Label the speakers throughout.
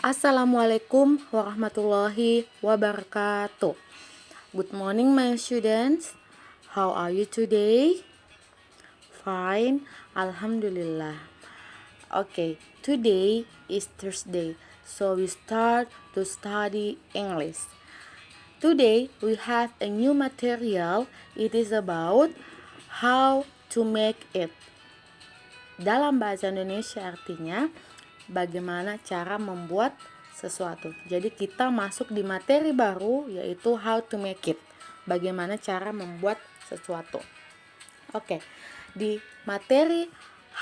Speaker 1: Assalamualaikum warahmatullahi wabarakatuh. Good morning, my students. How are you today? Fine, Alhamdulillah. Okay, today is Thursday, so we start to study English. Today we have a new material. It is about how to make it. Dalam bahasa Indonesia artinya bagaimana cara membuat sesuatu. Jadi kita masuk di materi baru, yaitu how to make it. Bagaimana cara membuat sesuatu. Oke, di materi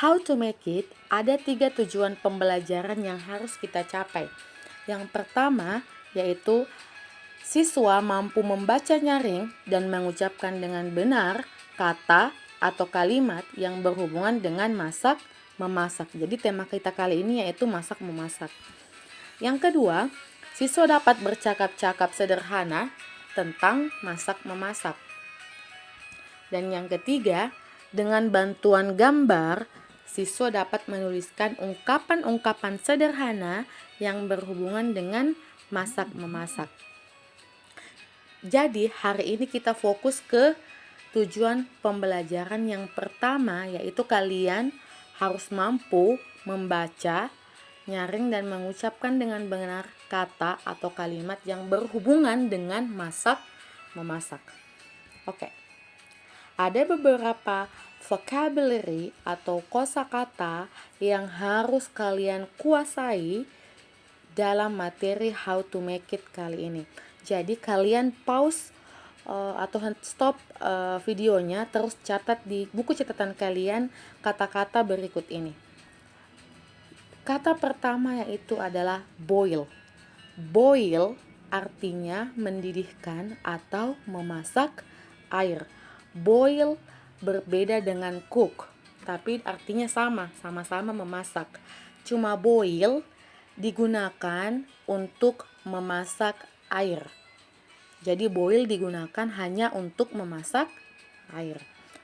Speaker 1: how to make it ada 3 tujuan pembelajaran yang harus kita capai. Yang pertama yaitu siswa mampu membaca, nyaring, dan mengucapkan dengan benar kata atau kalimat yang berhubungan dengan masak, memasak. Jadi tema kita kali ini yaitu masak, memasak. Yang kedua, siswa dapat bercakap-cakap sederhana tentang masak, memasak. Dan yang ketiga, dengan bantuan gambar, siswa dapat menuliskan ungkapan-ungkapan sederhana yang berhubungan dengan masak, memasak. Jadi hari ini kita fokus ke tujuan pembelajaran yang pertama, yaitu kalian harus mampu membaca, nyaring, dan mengucapkan dengan benar kata atau kalimat yang berhubungan dengan masak, memasak. Oke. Ada beberapa vocabulary atau kosakata yang harus kalian kuasai dalam materi how to make it kali ini. Jadi kalian pause atau stop videonya, terus catat di buku catatan kalian kata-kata berikut ini. Kata pertama yaitu adalah boil. Boil artinya mendidihkan atau memasak air. Boil berbeda dengan cook, tapi artinya sama-sama memasak. Cuma boil digunakan untuk memasak air. Jadi boil digunakan hanya untuk memasak air.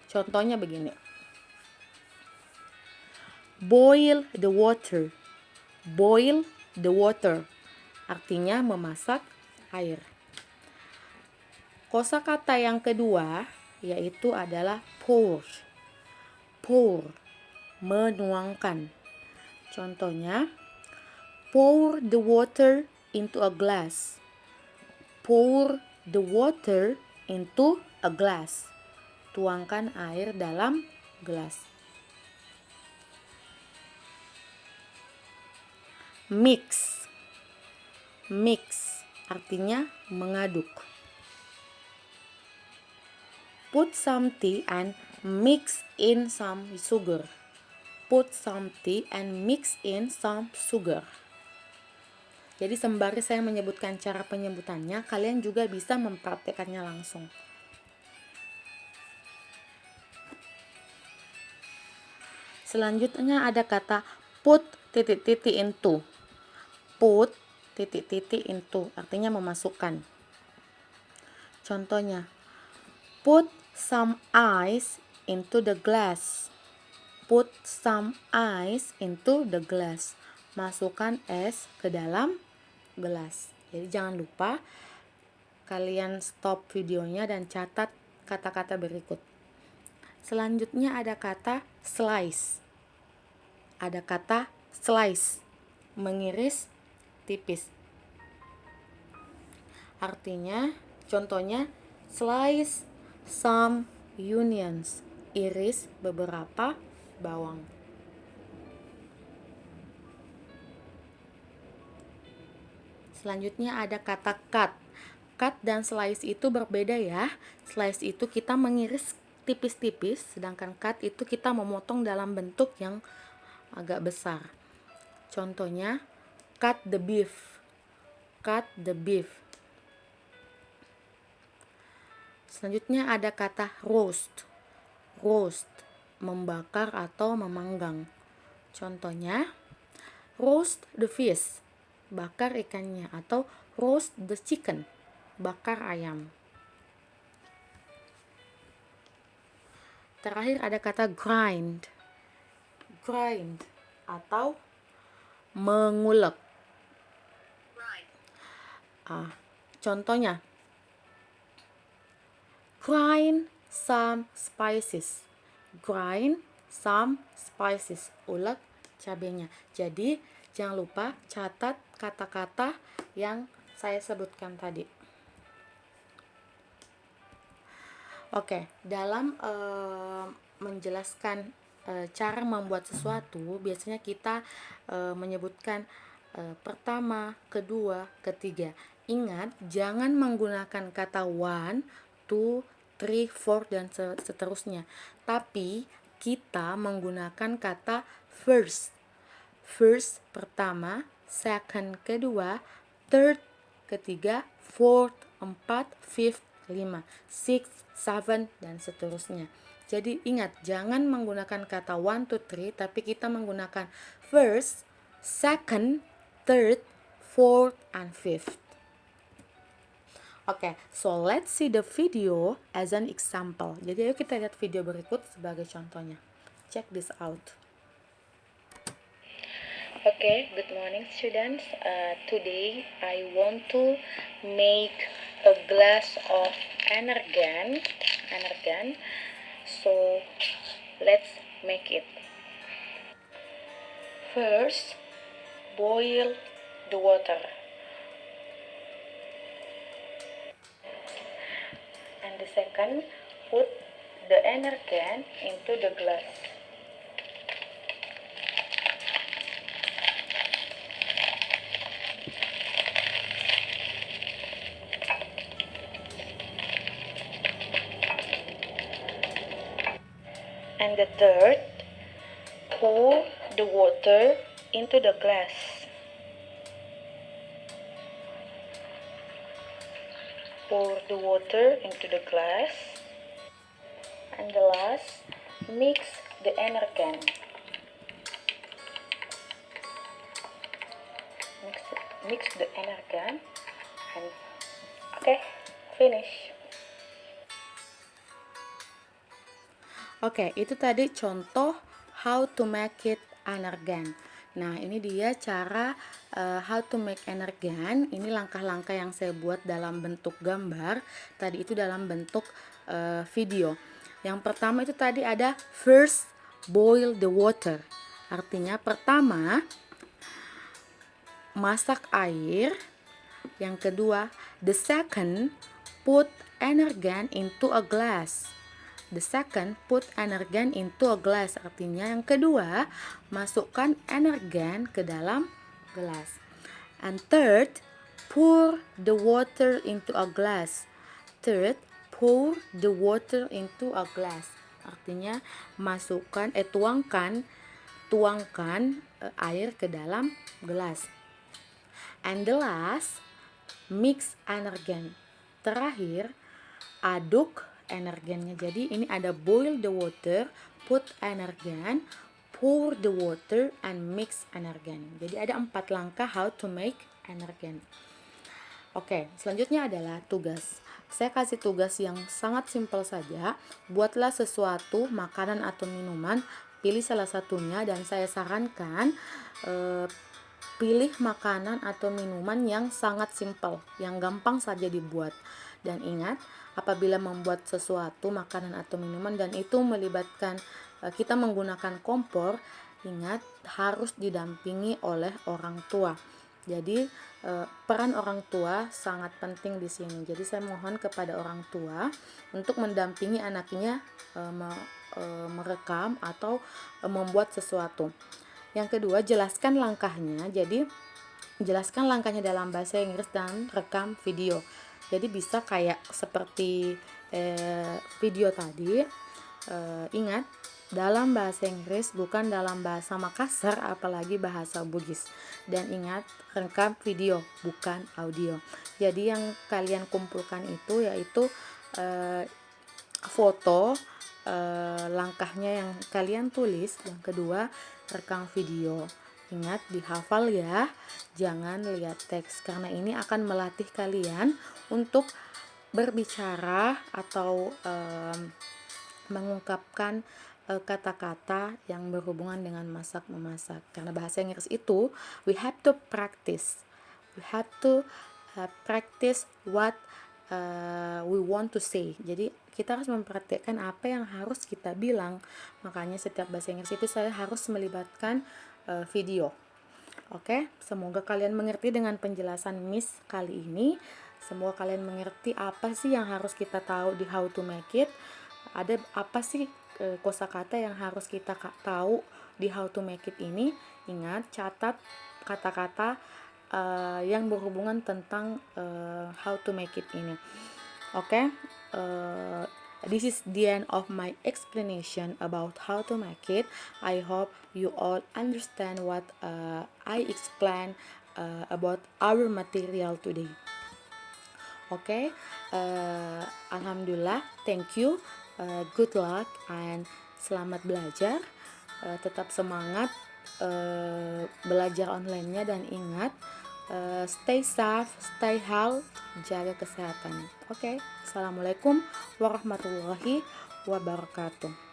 Speaker 1: Contohnya begini. Boil the water. Boil the water artinya memasak air. Kosakata yang kedua yaitu adalah pour. Pour, menuangkan. Contohnya, pour the water into a glass. Pour the water into a glass. Tuangkan air dalam gelas. Mix. Mix artinya mengaduk. Put some tea and mix in some sugar. Put some tea and mix in some sugar. Jadi sembari saya menyebutkan cara penyebutannya, kalian juga bisa mempraktekannya langsung. Selanjutnya ada kata put into. Put into artinya memasukkan. Contohnya, put some ice into the glass. Put some ice into the glass. Masukkan es ke dalam gelas. Jadi jangan lupa kalian stop videonya dan catat kata-kata berikut. Selanjutnya ada kata slice. Ada kata slice, mengiris tipis. Artinya, contohnya slice some onions. Iris beberapa bawang. Selanjutnya ada kata cut. Cut dan slice itu berbeda ya. Slice itu kita mengiris tipis-tipis, sedangkan cut itu kita memotong dalam bentuk yang agak besar. Contohnya, cut the beef. Cut the beef. Selanjutnya ada kata roast. Roast, membakar atau memanggang. Contohnya, roast the fish, bakar ikannya, atau roast the chicken, bakar ayam. Terakhir ada kata grind. Grind atau mengulek. Contohnya, grind some spices. Grind some spices. Ulek cabenya. Jadi jangan lupa catat kata-kata yang saya sebutkan tadi. Oke, dalam menjelaskan cara membuat sesuatu, biasanya kita menyebutkan pertama, kedua, ketiga. Ingat, jangan menggunakan kata one, two, three, four, dan seterusnya. Tapi kita menggunakan kata first. First pertama, second kedua, third ketiga, fourth empat, fifth lima, sixth, seven, dan seterusnya. Jadi ingat, jangan menggunakan kata one, two, three, tapi kita menggunakan first, second, third, fourth, and fifth. Oke, so let's see the video as an example. Jadi ayo kita lihat video berikut sebagai contohnya. Check this out. Okay, good morning students. Today I want to make a glass of energen. So let's make it. First, boil the water. And the second, put the energen into the glass. And the third, pour the water into the glass. Pour the water into the glass. And the last, mix the energen. Mix the energen. And okay, finish. Oke, itu tadi contoh how to make it energen. Nah, ini dia cara how to make energen. Ini langkah-langkah yang saya buat dalam bentuk gambar. Tadi itu dalam bentuk video. Yang pertama itu tadi ada first boil the water. Artinya pertama masak air. Yang kedua, the second put energen into a glass. The second, put energen into a glass. Artinya yang kedua, masukkan energen ke dalam gelas. And third, pour the water into a glass. Third, pour the water into a glass. Artinya tuangkan air ke dalam gelas. And the last, mix energen. Terakhir, aduk energennya. Jadi ini ada boil the water, put energen, pour the water, and mix energen. Jadi ada 4 langkah how to make energen. Oke, selanjutnya adalah tugas. Saya kasih tugas yang sangat simpel saja. Buatlah sesuatu, makanan atau minuman, pilih salah satunya, dan saya sarankan pilih makanan atau minuman yang sangat simpel, yang gampang saja dibuat. Dan ingat, apabila membuat sesuatu makanan atau minuman dan itu melibatkan kita menggunakan kompor, ingat harus didampingi oleh orang tua. Jadi peran orang tua sangat penting di sini. Jadi saya mohon kepada orang tua untuk mendampingi anaknya merekam atau membuat sesuatu. Yang kedua, jelaskan langkahnya. Jadi jelaskan langkahnya dalam bahasa Inggris dan rekam video. Jadi bisa kayak seperti video tadi. Ingat, dalam bahasa Inggris, bukan dalam bahasa Makassar, apalagi bahasa Bugis. Dan ingat, rekam video, bukan audio. Jadi yang kalian kumpulkan itu yaitu foto langkahnya yang kalian tulis. Yang kedua, rekam video. Ingat, dihafal ya, jangan lihat teks, karena ini akan melatih kalian untuk berbicara atau mengungkapkan kata-kata yang berhubungan dengan masak-memasak. Karena bahasa Inggris itu we have to practice, we have to practice what we want to say. Jadi kita harus memperhatikan apa yang harus kita bilang. Makanya setiap bahasa Inggris itu saya harus melibatkan video. Oke, semoga kalian mengerti dengan penjelasan Miss kali ini. Semoga kalian mengerti apa sih yang harus kita tahu di how to make it. Ada apa sih kosakata yang harus kita tahu di how to make it ini. Ingat, catat kata-kata yang berhubungan tentang how to make it ini. Oke, this is the end of my explanation about how to make it. I hope you all understand what I explained about our material today. Oke, alhamdulillah, thank you, good luck, and selamat belajar. Tetap semangat belajar online-nya, dan ingat, stay safe, stay healthy, jaga kesehatan. Oke, assalamualaikum warahmatullahi wabarakatuh.